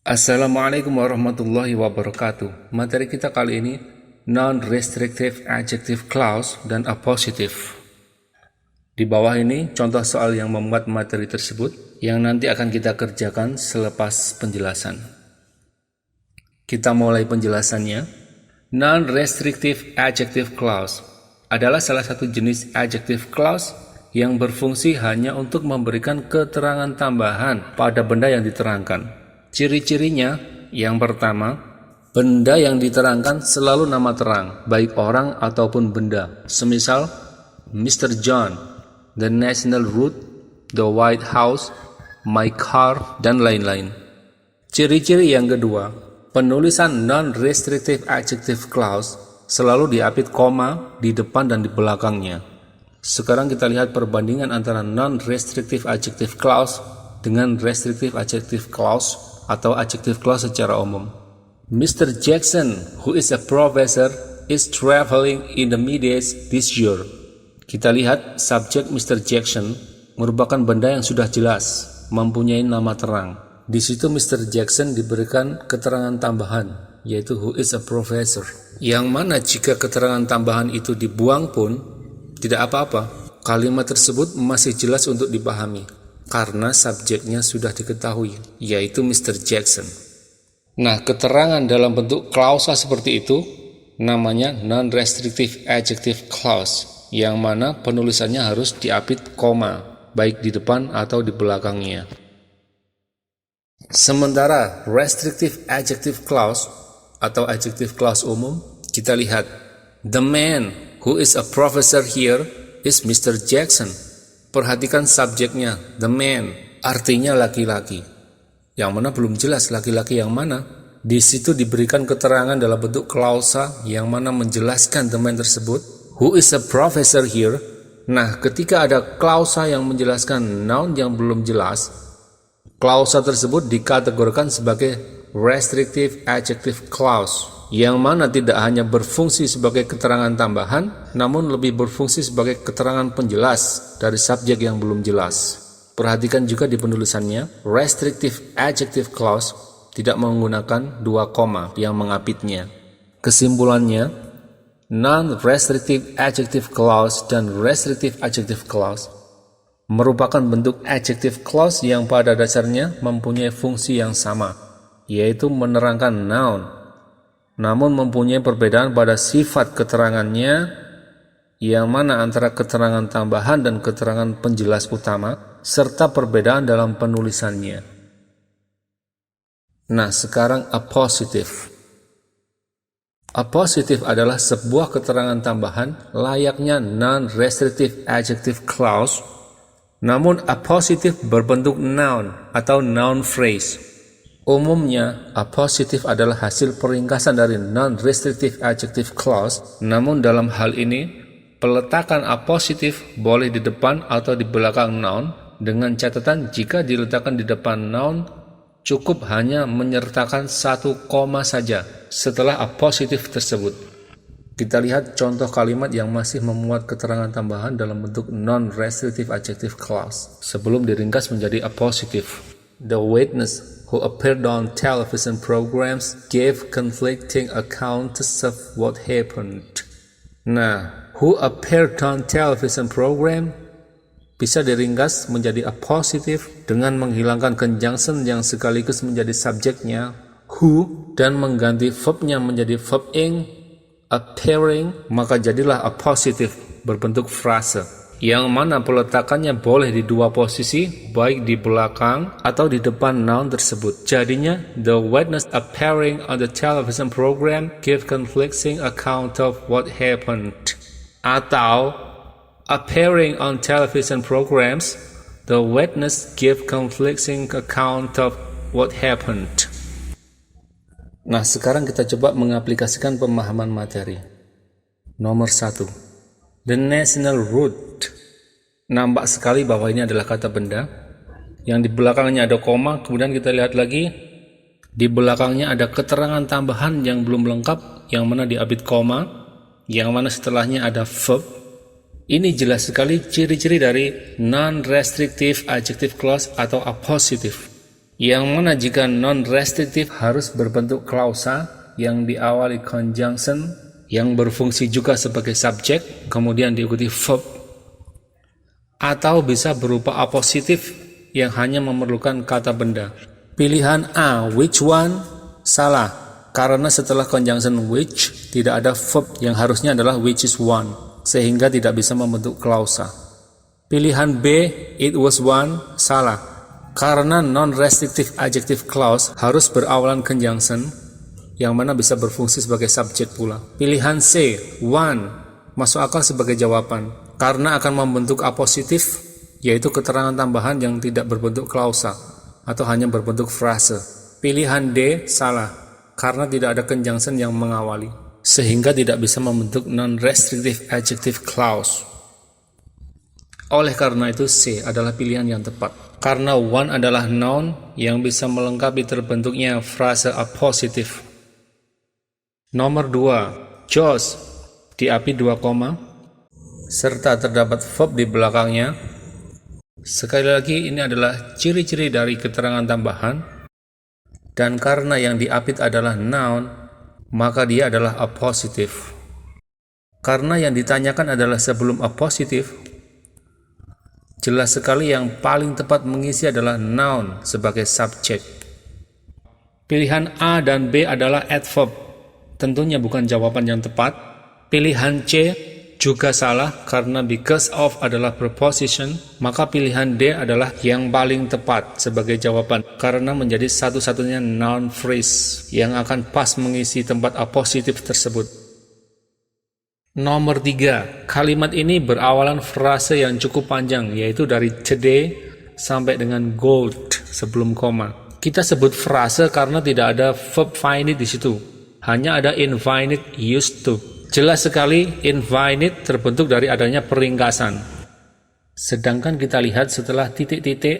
Assalamualaikum warahmatullahi wabarakatuh. Materi kita kali ini non-restrictive adjective clause dan appositive. Di bawah ini contoh soal yang memuat materi tersebut yang nanti akan kita kerjakan selepas penjelasan. Kita mulai penjelasannya. Non-restrictive adjective clause adalah salah satu jenis adjective clause yang berfungsi hanya untuk memberikan keterangan tambahan pada benda yang diterangkan. Ciri-cirinya, yang pertama, benda yang diterangkan selalu nama terang, baik orang ataupun benda. Semisal, Mr. John, the National Route, the White House, my car, dan lain-lain. Ciri-ciri yang kedua, penulisan non-restrictive adjective clause selalu diapit koma di depan dan di belakangnya. Sekarang kita lihat perbandingan antara non-restrictive adjective clause dengan restrictive adjective clause atau adjective clause secara umum. Mr. Jackson, who is a professor, is traveling in the Mideast this year. Kita lihat subjek Mr. Jackson merupakan benda yang sudah jelas, mempunyai nama terang. Di situ Mr. Jackson diberikan keterangan tambahan, yaitu who is a professor. Yang mana jika keterangan tambahan itu dibuang pun tidak apa-apa. Kalimat tersebut masih jelas untuk dipahami karena subjeknya sudah diketahui, yaitu Mr. Jackson. Nah, keterangan dalam bentuk klausa seperti itu namanya non-restrictive adjective clause, yang mana penulisannya harus diapit koma, baik di depan atau di belakangnya. Sementara restrictive adjective clause atau adjective clause umum, kita lihat, the man who is a professor here is Mr. Jackson. Perhatikan subjeknya, the man, artinya laki-laki. Yang mana belum jelas laki-laki yang mana. Di situ diberikan keterangan dalam bentuk klausa yang mana menjelaskan the man tersebut, who is a professor here. Nah, ketika ada klausa yang menjelaskan noun yang belum jelas, klausa tersebut dikategorikan sebagai restrictive adjective clause, yang mana tidak hanya berfungsi sebagai keterangan tambahan, namun lebih berfungsi sebagai keterangan penjelas dari subjek yang belum jelas. Perhatikan juga di penulisannya, restrictive adjective clause tidak menggunakan dua koma yang mengapitnya. Kesimpulannya, non-restrictive adjective clause dan restrictive adjective clause merupakan bentuk adjective clause yang pada dasarnya mempunyai fungsi yang sama, yaitu menerangkan noun, namun mempunyai perbedaan pada sifat keterangannya, yang mana antara keterangan tambahan dan keterangan penjelas utama, serta perbedaan dalam penulisannya. Nah, sekarang appositive. Appositive adalah sebuah keterangan tambahan layaknya non-restrictive adjective clause, namun appositive berbentuk noun atau noun phrase. Umumnya, appositive adalah hasil peringkasan dari non-restrictive adjective clause, namun dalam hal ini, peletakan appositive boleh di depan atau di belakang noun, dengan catatan jika diletakkan di depan noun, cukup hanya menyertakan satu koma saja setelah appositive tersebut. Kita lihat contoh kalimat yang masih memuat keterangan tambahan dalam bentuk non-restrictive adjective clause, sebelum diringkas menjadi appositive. The witness who appeared on television programs gave conflicting accounts of what happened. Nah, who appeared on television program bisa diringkas menjadi appositive dengan menghilangkan conjunction yang sekaligus menjadi subjeknya, who, dan mengganti verbnya menjadi verb ing, appearing, maka jadilah appositive berbentuk frase, yang mana peletakannya boleh di dua posisi, baik di belakang atau di depan noun tersebut. Jadinya, the witness appearing on the television program gave conflicting account of what happened. Atau, appearing on television programs, the witness gave conflicting account of what happened. Nah, sekarang kita coba mengaplikasikan pemahaman materi. Nomor 1. The National Route. Nampak sekali bahwa ini adalah kata benda. Yang di belakangnya ada koma, kemudian kita lihat lagi. Di belakangnya ada keterangan tambahan yang belum lengkap, yang mana diapit koma, yang mana setelahnya ada verb. Ini jelas sekali ciri-ciri dari non-restrictive adjective clause atau appositive. Yang mana jika non-restrictive harus berbentuk klausa yang diawali conjunction yang berfungsi juga sebagai subjek, kemudian diikuti verb. Atau bisa berupa apositif yang hanya memerlukan kata benda. Pilihan A, which one? Salah, karena setelah conjunction which tidak ada verb yang harusnya adalah which is one, sehingga tidak bisa membentuk klausa. Pilihan B, it was one? Salah, karena non-restrictive adjective clause harus berawalan conjunction yang mana bisa berfungsi sebagai subjek pula. Pilihan C, one, masuk akal sebagai jawaban karena akan membentuk apositif, yaitu keterangan tambahan yang tidak berbentuk klausa atau hanya berbentuk frase. Pilihan D salah karena tidak ada conjunction yang mengawali, sehingga tidak bisa membentuk non-restrictive adjective clause. Oleh karena itu C adalah pilihan yang tepat. Karena one adalah noun yang bisa melengkapi terbentuknya frase apositif. Nomor 2, Josh diapi 2 koma serta terdapat verb di belakangnya. Sekali lagi, ini adalah ciri-ciri dari keterangan tambahan, dan karena yang diapit adalah noun, maka dia adalah apositif. Karena yang ditanyakan adalah sebelum apositif, jelas sekali yang paling tepat mengisi adalah noun sebagai subjek. Pilihan A dan B adalah adverb, tentunya bukan jawaban yang tepat. Pilihan C juga salah karena because of adalah preposition, maka pilihan D adalah yang paling tepat sebagai jawaban karena menjadi satu-satunya noun phrase yang akan pas mengisi tempat apositif tersebut. Nomor 3, kalimat ini berawalan frase yang cukup panjang, yaitu dari today sampai dengan gold sebelum koma. Kita sebut frase karena tidak ada verb finite di situ, hanya ada infinite used to. Jelas sekali infinite terbentuk dari adanya peringkasan. Sedangkan kita lihat setelah titik-titik,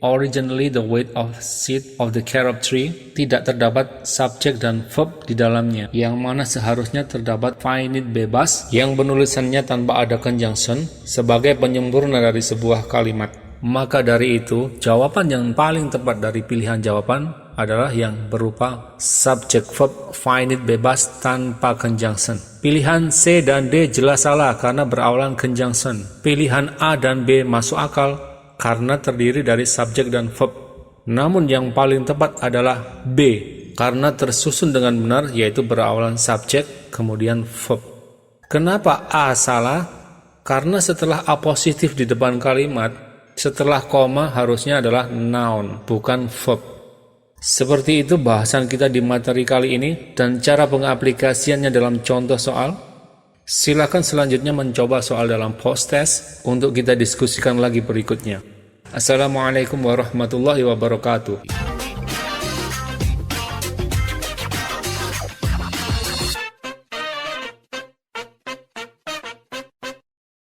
originally the weight of seed of the carob tree, tidak terdapat subjek dan verb di dalamnya, yang mana seharusnya terdapat finite bebas yang penulisannya tanpa ada conjunction sebagai penyempurna dari sebuah kalimat. Maka dari itu, jawaban yang paling tepat dari pilihan jawaban adalah yang berupa subjek verb finite bebas tanpa conjunction. Pilihan C dan D jelas salah karena berawalan conjunction. Pilihan A dan B masuk akal karena terdiri dari subjek dan verb. Namun yang paling tepat adalah B karena tersusun dengan benar, yaitu berawalan subjek kemudian verb. Kenapa A salah? Karena setelah apositif di depan kalimat, setelah koma harusnya adalah noun, bukan verb. Seperti itu bahasan kita di materi kali ini dan cara pengaplikasiannya dalam contoh soal. Silakan selanjutnya mencoba soal dalam post test untuk kita diskusikan lagi berikutnya. Assalamualaikum warahmatullahi wabarakatuh.